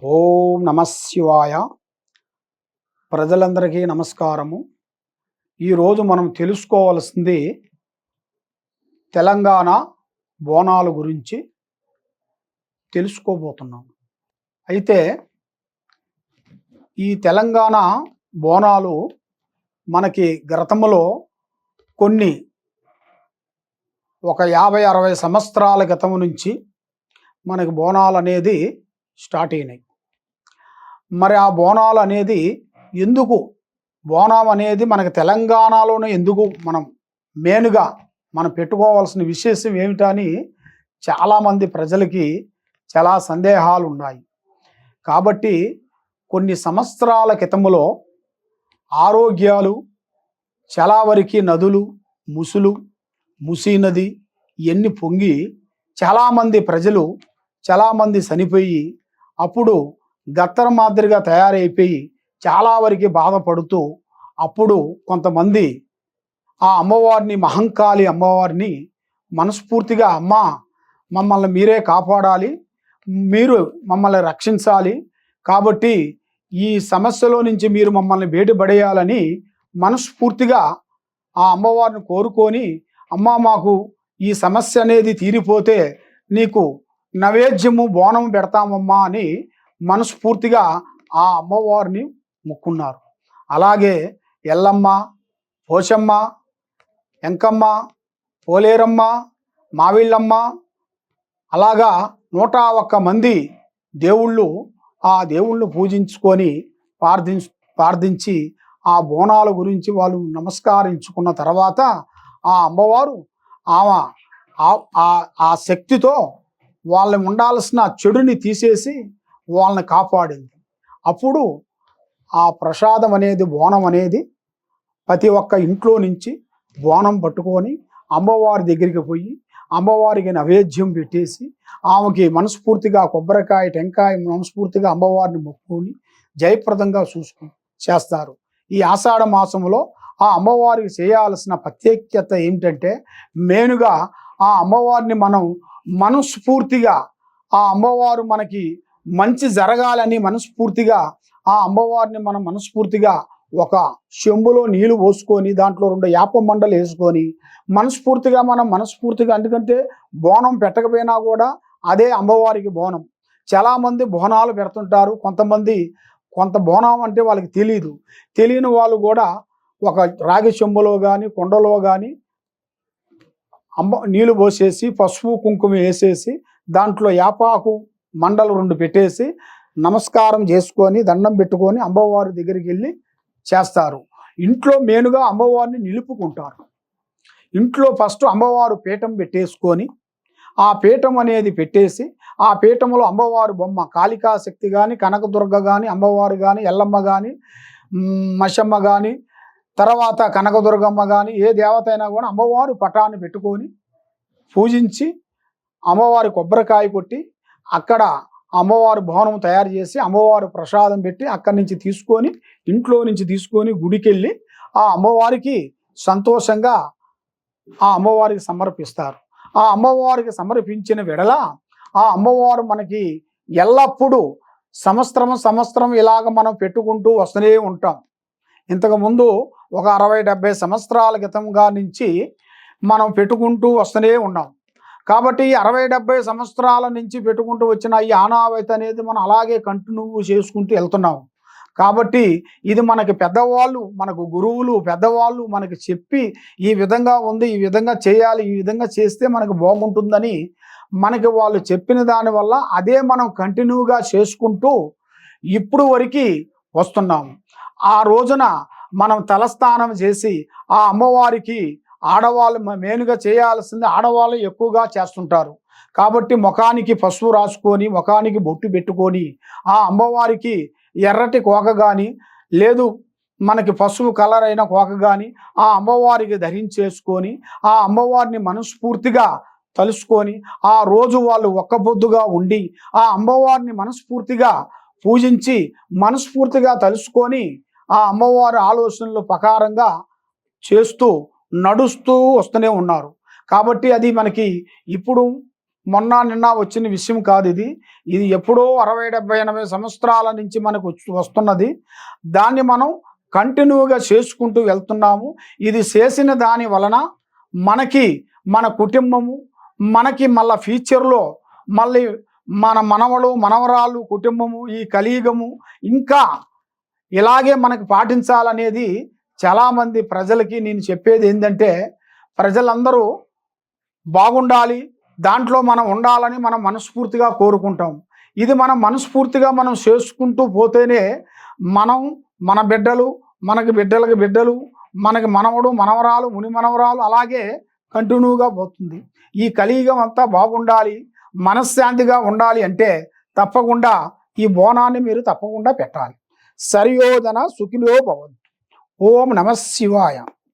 ఓం నమ శివాయ. ప్రజలందరికీ నమస్కారము. ఈరోజు మనం తెలుసుకోవాల్సింది తెలంగాణ బోనాల గురించి తెలుసుకోబోతున్నాం. అయితే ఈ తెలంగాణ బోనాలు మనకి గతంలో కొన్ని ఒక 50-60 సంవత్సరాల క్రితం నుంచి మనకి బోనాలు అనేది స్టార్ట్ అయినాయి. మరి ఆ బోనాలు అనేది ఎందుకు బోనం అనేది మనకి తెలంగాణలోనే ఎందుకు మనం మెయిన్గా మనం పెట్టుకోవాల్సిన విశేషం ఏమిటని చాలామంది ప్రజలకి చాలా సందేహాలు ఉన్నాయి. కాబట్టి కొన్ని సంవత్సరాల క్రితంలో ఆరోగ్యాలు చాలా వరకు నదులు మూసీ నది ఇవన్నీ పొంగి చాలామంది ప్రజలు చాలామంది చనిపోయి అప్పుడు గత్తర మాదిరిగా తయారైపోయి చాలా వరకు బాధపడుతూ అప్పుడు కొంతమంది ఆ అమ్మవారిని మహంకాళి అమ్మవారిని మనస్ఫూర్తిగా అమ్మ మమ్మల్ని మీరే కాపాడాలి, మీరు మమ్మల్ని రక్షించాలి, కాబట్టి ఈ సమస్యలో నుంచి మీరు మమ్మల్ని బయటపడేయాలని మనస్ఫూర్తిగా ఆ అమ్మవారిని కోరుకొని అమ్మ మాకు ఈ సమస్య అనేది తీరిపోతే నీకు నైవేద్యము బోనం పెడతామమ్మా అని మనస్ఫూర్తిగా ఆ అమ్మవారిని మొక్కున్నారు. అలాగే ఎల్లమ్మ, పోచమ్మ, ఎంకమ్మ, పోలేరమ్మ, మావిళ్ళమ్మ అలాగా 101 మంది దేవుళ్ళు ఆ దేవుళ్ళు పూజించుకొని ప్రార్థించి ఆ బోనాల గురించి వాళ్ళు నమస్కరించుకున్న తర్వాత ఆ అమ్మవారు ఆ శక్తితో వాళ్ళని ఉండాల్సిన చెడుని తీసేసి వాళ్ళని కాపాడింది. అప్పుడు ఆ ప్రసాదం అనేది బోనం అనేది ప్రతి ఒక్క ఇంట్లో నుంచి బోనం పట్టుకొని అమ్మవారి దగ్గరికి పోయి అమ్మవారికి నైవేద్యం పెట్టేసి ఆమెకి మనస్ఫూర్తిగా కొబ్బరికాయ టెంకాయ మనస్ఫూర్తిగా అమ్మవారిని మొక్కుని జయప్రదంగా చేస్తారు. ఈ ఆషాఢ మాసంలో ఆ అమ్మవారికి చేయాల్సిన ప్రత్యేకత ఏమిటంటే మెయిన్గా ఆ అమ్మవారిని మనం మనస్ఫూర్తిగా ఆ అమ్మవారు మనకి మంచి జరగాలని మనస్ఫూర్తిగా ఆ అమ్మవారిని మనం మనస్ఫూర్తిగా ఒక చెంబులో నీళ్లు పోసుకొని దాంట్లో 2 యాప మండలు వేసుకొని మనస్ఫూర్తిగా ఎందుకంటే బోనం పెట్టకపోయినా కూడా అదే అమ్మవారికి బోనం. చాలామంది బోనాలు పెడుతుంటారు, కొంత బోనం అంటే వాళ్ళకి తెలియని వాళ్ళు కూడా ఒక రాగి చెంబులో కానీ కొండలో కానీ నీళ్లు పోసేసి పసుపు కుంకుమ వేసేసి దాంట్లో యాపాకు మండలు 2 పెట్టేసి నమస్కారం చేసుకొని దండం పెట్టుకొని అమ్మవారి దగ్గరికి వెళ్ళి చేస్తారు. ఇంట్లో మెయిన్గా అమ్మవారిని నిలుపుకుంటారు. ఇంట్లో ఫస్ట్ అమ్మవారు పీఠం పెట్టేసుకొని ఆ పీఠం అనేది పెట్టేసి ఆ పీఠంలో అమ్మవారు బొమ్మ కాళికాశక్తి కానీ కనకదుర్గ కానీ అమ్మవారు కానీ ఎల్లమ్మ కానీ మషమ్మ కానీ తర్వాత కనకదుర్గమ్మ కానీ ఏ దేవత అయినా కూడా అమ్మవారు పటాన్ని పెట్టుకొని పూజించి అమ్మవారి కొబ్బరికాయ కొట్టి అక్కడ అమ్మవారు భవనం తయారు చేసి అమ్మవారు ప్రసాదం పెట్టి అక్కడి నుంచి ఇంట్లో నుంచి తీసుకొని గుడికెళ్ళి ఆ అమ్మవారికి సంతోషంగా ఆ అమ్మవారికి సమర్పిస్తారు. ఆ అమ్మవారికి సమర్పించిన వెడల ఆ అమ్మవారు మనకి ఎల్లప్పుడూ సంవత్సరం ఇలాగ మనం పెట్టుకుంటూ వస్తూనే ఉంటాం. ఇంతకుముందు ఒక 60-70 సంవత్సరాల క్రితంగా నుంచి మనం పెట్టుకుంటూ వస్తూనే ఉన్నాం. కాబట్టి 60-70 సంవత్సరాల నుంచి పెట్టుకుంటూ వచ్చిన ఈ ఆనవాయితీ అనేది మనం అలాగే కంటిన్యూ చేసుకుంటూ వెళ్తున్నాం. కాబట్టి ఇది మనకి పెద్దవాళ్ళు మనకు గురువులు పెద్దవాళ్ళు మనకి చెప్పి ఈ విధంగా ఉంది, ఈ విధంగా చేయాలి, ఈ విధంగా చేస్తే మనకు బాగుంటుందని మనకి వాళ్ళు చెప్పిన దానివల్ల అదే మనం కంటిన్యూగా చేసుకుంటూ ఇప్పుడు వరకు వస్తున్నాము. ఆ రోజున మనం తలస్నానం చేసి ఆ అమ్మవారికి ఆడవాళ్ళు మెయిన్గా చేయాల్సింది ఆడవాళ్ళు ఎక్కువగా చేస్తుంటారు. కాబట్టి ముఖానికి పసుపు రాసుకొని ముఖానికి బొట్టు పెట్టుకొని ఆ అమ్మవారికి ఎర్రటి కోక కానీ లేదు మనకి పసుపు కలర్ అయిన కోక కానీ ఆ అమ్మవారికి ధరించేసుకొని ఆ అమ్మవారిని మనస్ఫూర్తిగా తలుసుకొని ఆ రోజు వాళ్ళు ఒక్క పొద్దుగా ఉండి ఆ అమ్మవారిని మనస్ఫూర్తిగా పూజించి మనస్ఫూర్తిగా తలుసుకొని ఆ అమ్మవారి ఆలోచనల ప్రకారంగా చేస్తూ నడుస్తూ వస్తూనే ఉన్నారు. కాబట్టి అది మనకి ఇప్పుడు మొన్న నిన్న వచ్చిన విషయం కాదు ఇది. ఇది ఎప్పుడో 60, 70, 80 సంవత్సరాల నుంచి మనకు వస్తున్నది. దాన్ని మనం కంటిన్యూగా చేసుకుంటూ వెళ్తున్నాము. ఇది చేసిన దాని వలన మనకి మన కుటుంబము, మనకి మళ్ళా ఫ్యూచర్లో మళ్ళీ మన మనవలు మనవరాలు కుటుంబము, ఈ కలియుగము ఇంకా ఇలాగే మనకి పాటించాలనేది చాలామంది ప్రజలకి నేను చెప్పేది ఏంటంటే, ప్రజలందరూ బాగుండాలి, దాంట్లో మనం ఉండాలని మనం మనస్ఫూర్తిగా కోరుకుంటాం. ఇది మనం మనస్ఫూర్తిగా మనం చేసుకుంటూ పోతేనే మనం, మన బిడ్డలు, మనకి బిడ్డలకి బిడ్డలు, మనకి మనవడు మనవరాలు ముని మనవరాలు అలాగే కంటిన్యూగా పోతుంది. ఈ కలియుగం అంతా బాగుండాలి, మనశ్శాంతిగా ఉండాలి అంటే తప్పకుండా ఈ బోనాన్ని మీరు తప్పకుండా పెట్టాలి. సర్యోజన సుఖినో భవంతు. ఓం నమః శివాయ.